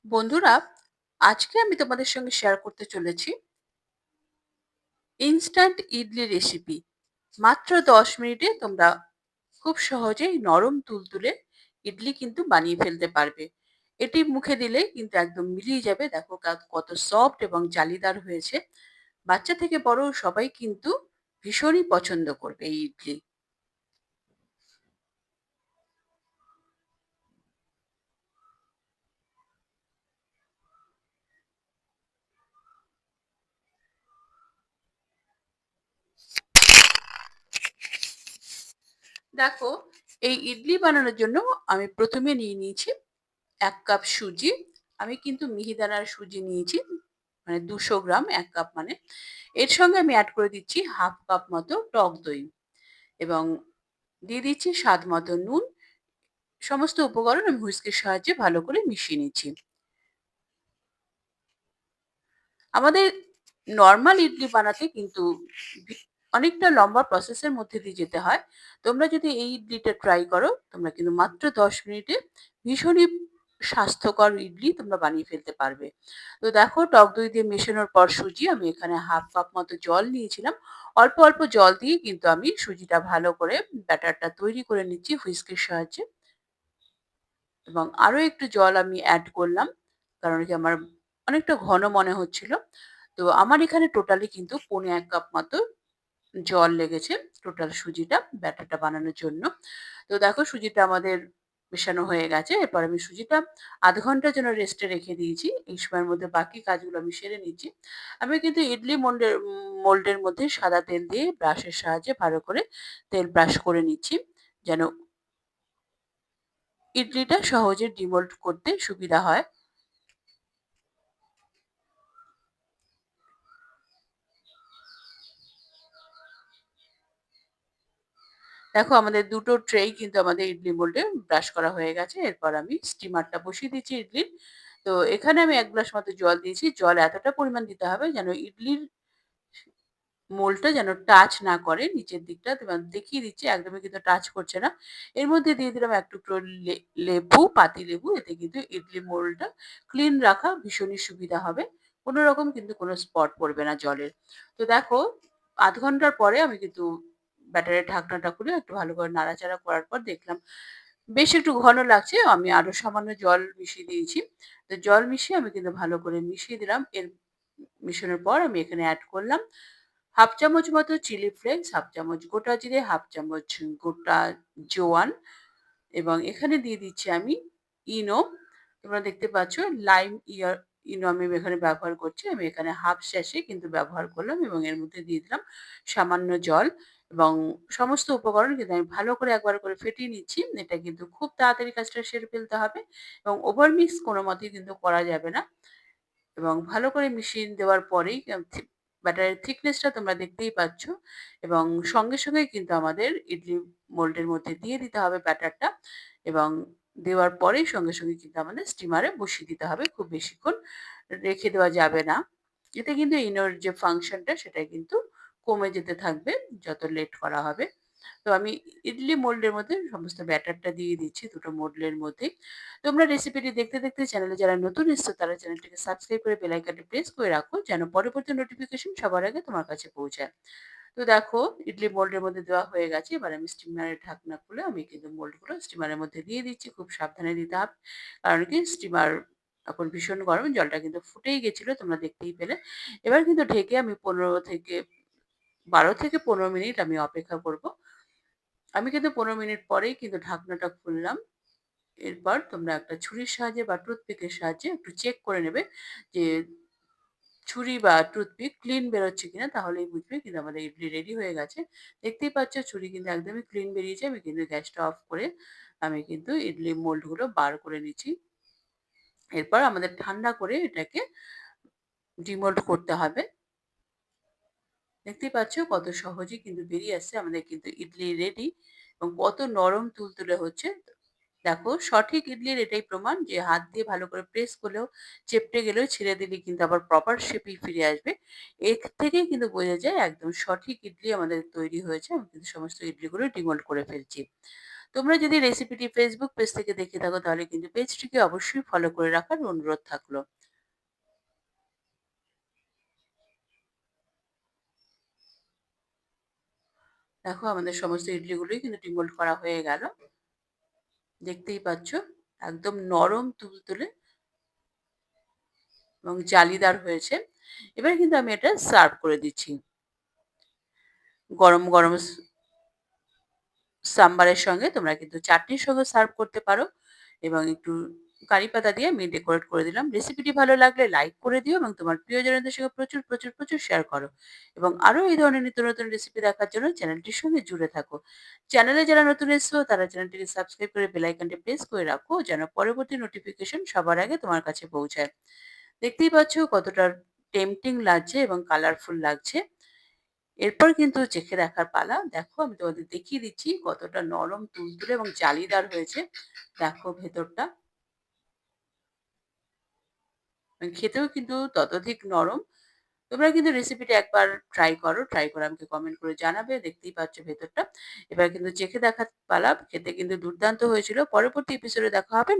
বন্ধুরা, আজকে আমি তোমাদের সঙ্গে শেয়ার করতে চলেছি ইনস্ট্যান্ট ইডলি রেসিপি। মাত্র ১০ মিনিটে তোমরা খুব সহজেই নরম তুলতুলে ইডলি কিন্তু বানিয়ে ফেলতে পারবে। এটি মুখে দিলেই কিন্তু একদম মিলিয়ে যাবে। দেখো কত সফট এবং জালিদার হয়েছে। বাচ্চা থেকে বড় সবাই কিন্তু ভীষণই পছন্দ করবে এই ইডলি। দেখো, এই ইডলি বানানোর জন্য আমি প্রথমে নিয়ে নিয়েছি ১ কাপ সুজি। আমি কিন্তু মিহিদানার সুজি নিয়েছি। মানে ২০০ গ্রাম ১ কাপ মানে। এর সঙ্গে আমি এড করে দিচ্ছি ১/২ কাপ মতো টক দই এবং দিয়ে দিচ্ছি স্বাদ মতো নুন। সমস্ত উপকরণ আমি হুইস্কের সাহায্যে ভালো করে মিশিয়ে নিচ্ছি। আমাদের নরমাল ইডলি বানাতে কিন্তু ভি অনেকটা লম্বা প্রসেসের মধ্যে দিয়ে যেতে হয়। তোমরা যদি এই ইডলিটা ট্রাই করো, তোমরা কিন্তু মাত্র ১০ মিনিটে ভীষণই স্বাস্থ্যকর ইডলি তোমরা বানিয়ে ফেলতে পারবে। তো দেখো, টক দই দিয়ে মেশানোর পর সুজি আমি এখানে ১/২ কাপ মতো জল নিয়েছিলাম। অল্প, অল্প জল দিয়ে কিন্তু আমি সুজিটা ভালো করে ব্যাটারটা তৈরি করে নিচ্ছি হুইস্কের সাহায্যে। এবং আরো একটু জল আমি এড করলাম। কারণ কি আমার অনেকটা ঘন মনে হচ্ছিল। তো আমার এখানে টোটালি কিন্তু পৌনে ১ কাপ মতো জল লেগেছে টোটাল সুজিটা ব্যাটারটা বানানোর জন্য। তো দেখো, সুজিটা আমাদের মেশানো হয়ে গেছে। এরপর আমি সুজিটা ০.৫ ঘন্টার জন্য রেস্টে রেখে দিয়েছি। এই সময়ের মধ্যে বাকি কাজগুলো আমি সেরে নিচ্ছি। আমি কিন্তু ইডলি মোল্ডের মধ্যে সাদা তেল দিয়ে ব্রাশের সাহায্যে ভালো করে তেল ব্রাশ করে নিচ্ছি। যেন ইডলিটা সহজে ডিমোল্ড করতে সুবিধা হয়। দেখো, আমাদের দুটো ট্রেই কিন্তু আমাদের ইডলি মোল্ডে ব্রাশ করা হয়ে গেছে। এরপর আমি স্টিমারটা বসিয়ে দিচ্ছি ইডলির। তো এখানে আমি ১ গ্লাস মতো জল দিয়েছি। জল এতটা পরিমাণ দিতে হবে যেন ইডলির মোল্ডটা যেন টাচ না করে নিচের দিকটা। তোমার দেখিয়ে দিচ্ছি, একদমই কিন্তু টাচ করছে না। এর মধ্যে দিয়ে দিলাম ১ টুকরো লেবু, পাতিলেবু। এতে কিন্তু ইডলি মোল্ডটা ক্লিন রাখা ভীষণই সুবিধা হবে। কোন রকম কিন্তু কোন স্পট পড়বে না জলের। তো দেখো, ০.৫ ঘন্টার পরে আমি কিন্তু ব্যাটারের ঢাকনাটা খুলে একটু ভালো করে নাড়াচাড়া করার পর দেখলাম বেশ একটু ঘন লাগছে। আমি আরো সামান্য জল মিশিয়ে দিয়েছি। তো জল মিশিয়ে আমি কিন্তু ভালো করে মিশিয়ে দিলাম। মিশানোর পর আমি এখানে এড করলাম ১/২ চামচ মতো চিলি ফ্লেক্স, ১/২ চামচ গোটা জিরে, ১/২ চামচ গোটা জোয়ান এবং এখানে দিয়ে দিচ্ছি আমি ইনো। তোমরা দেখতে পাচ্ছ লাইম ইনো আমি এখানে ব্যবহার করছি। আমি এখানে ১/২ স্যাশে কিন্তু ব্যবহার করলাম এবং এর মধ্যে দিয়ে দিলাম সামান্য জল এবং সমস্ত উপকরণ কিন্তু আমি ভালো করে একবার করে ফেটিয়ে নিচ্ছি। এটা কিন্তু খুব তাড়াতাড়ি কাজটা সেরে ফেলতে হবে এবং ওভার মিক্স কোনো মতেই কিন্তু করা যাবে না। এবং ভালো করে মিশিয়ে দেওয়ার পরেই ব্যাটারের থিকনেসটা তোমরা দেখতেই পাচ্ছ এবং সঙ্গে, সঙ্গেই কিন্তু আমাদের ইডলি মোল্ডের মধ্যে দিয়ে দিতে হবে ব্যাটারটা এবং দেওয়ার পরেই সঙ্গে, সঙ্গে কিন্তু আমাদের স্টিমারে বসিয়ে দিতে হবে। খুব বেশিক্ষণ রেখে দেওয়া যাবে না। এতে কিন্তু ইনোর যে ফাংশনটা সেটা কিন্তু কমে যেতে থাকবে যত লেট করা হবে। তো আমি ইডলি মোল্ডের মধ্যে সমস্ত ব্যাটারটা দিয়ে দিচ্ছি দুটো মোল্ডের মধ্যেই। তোমরা রেসিপিটি দেখতে, দেখতে চ্যানেলে যারা নতুন এসছো তারা চ্যানেলটিকে সাবস্ক্রাইব করে বেল আইকনটি প্রেস করে রাখো যেন পরবর্তী নোটিফিকেশন সবার আগে তোমার কাছে পৌঁছায়। তো দেখো, ইডলি মোল্ডের মধ্যে দেওয়া হয়ে গেছে। এবার আমি স্টিমারের ঢাকনা খুলে আমি কিন্তু মোল্ডগুলো স্টিমারের মধ্যে দিয়ে দিচ্ছি। খুব সাবধানে দিতে হবে। কারণ কি, স্টিমার এখন ভীষণ গরম। জলটা কিন্তু ফুটেই গেছিল, তোমরা দেখতেই পেলে। এবার কিন্তু ঢেকে আমি ১২ থেকে ১৫ মিনিট আমি অপেক্ষা করব। আমি কিন্তু ১৫ মিনিট পরেই কিন্তু ঢাকনাটা খুললাম। এরপর তোমরা একটা ছুরির সাহায্যে বা টুথপিকের সাহায্যে একটু চেক করে নেবে যে ছুরি বা টুথপিক ক্লিন বেরোচ্ছে কিনা, তাহলেই বুঝবে কিন্তু আমাদের ইডলি রেডি হয়ে গেছে। দেখতেই পাচ্ছ ছুরি কিন্তু একদমই ক্লিন বেরিয়েছে। আমি কিন্তু গ্যাসটা অফ করে আমি কিন্তু ইডলি মোল্ড গুলো বার করে নিচ্ছি। এরপর আমাদের ঠান্ডা করে এটাকে ডিমোল্ড করতে হবে। দেখতেই পাচ্ছ কত সহজেই কিন্তু বেরিয়ে আসছে। আমাদের কিন্তু ইডলি রেডি এবং কত নরম তুলতুলে হচ্ছে। দেখো, সঠিক ইডলির এটাই প্রমাণ যে হাত দিয়ে ভালো করে প্রেস করলেও, চেপটে গেলেও ছেড়ে দিলে কিন্তু আবার প্রপার শেপেই ফিরে আসবে। এর থেকেই কিন্তু বোঝা যায় একদম সঠিক ইডলি আমাদের তৈরি হয়েছে। আমি কিন্তু সমস্ত ইডলিগুলো ডিমোল্ড করে ফেলছি। তোমরা যদি রেসিপিটি Facebook পেজ থেকে দেখে থাকো তাহলে কিন্তু পেজটিকে অবশ্যই ফলো করে রাখার অনুরোধ থাকলো। দেখো আমাদের সমস্ত ইডলিগুলোই কিন্তু ডিমোল্ড করা হয়ে গেল। দেখতেই পাচ্ছ একদম নরম তুলতুলে এবং জালিদার হয়েছে। এবার কিন্তু আমি এটা সার্ভ করে দিচ্ছি। গরম, গরম সাম্বারের সঙ্গে তোমরা কিন্তু চাটনির সঙ্গে সার্ভ করতে পারো এবং একটু কারি পাতা দিয়ে আমি ডেকোরেট করে দিলাম। রেসিপিটি ভালো লাগলে লাইক করে দিও এবং তোমার প্রিয়জনদের সঙ্গে প্রচুর, প্রচুর, প্রচুর শেয়ার করো এবং আরো এই ধরনের নিত্য নতুন রেসিপি দেখার জন্য চ্যানেলটির সঙ্গে জুড়ে থাকো। চ্যানেলে যারা নতুন এসছো তারা চ্যানেলটিকে সাবস্ক্রাইব করে বেল আইকনটি প্রেস করে রাখো যেন পরবর্তী নোটিফিকেশন সবার আগে তোমার কাছে পৌঁছায়। দেখতেই পাচ্ছ কতটা টেম্পটিং লাগছে এবং কালারফুল লাগছে। এরপর কিন্তু চেখে দেখার পালা। দেখো আমি তোমাদের দেখিয়ে দিচ্ছি কতটা নরম তুলতুলে এবং জালিদার হয়েছে। দেখো ভেতরটা। খেতেও কিন্তু ততোধিক নরম। তোমরা কিন্তু রেসিপিটা একবার ট্রাই করো। ট্রাই করে আমাকে কমেন্ট করে জানাবে। দেখতেই পাচ্ছ ভেতরটা। এবার কিন্তু চেখে দেখার পালা। খেতে কিন্তু দুর্দান্ত হয়েছিল। পরবর্তী এপিসোডে দেখা হবে।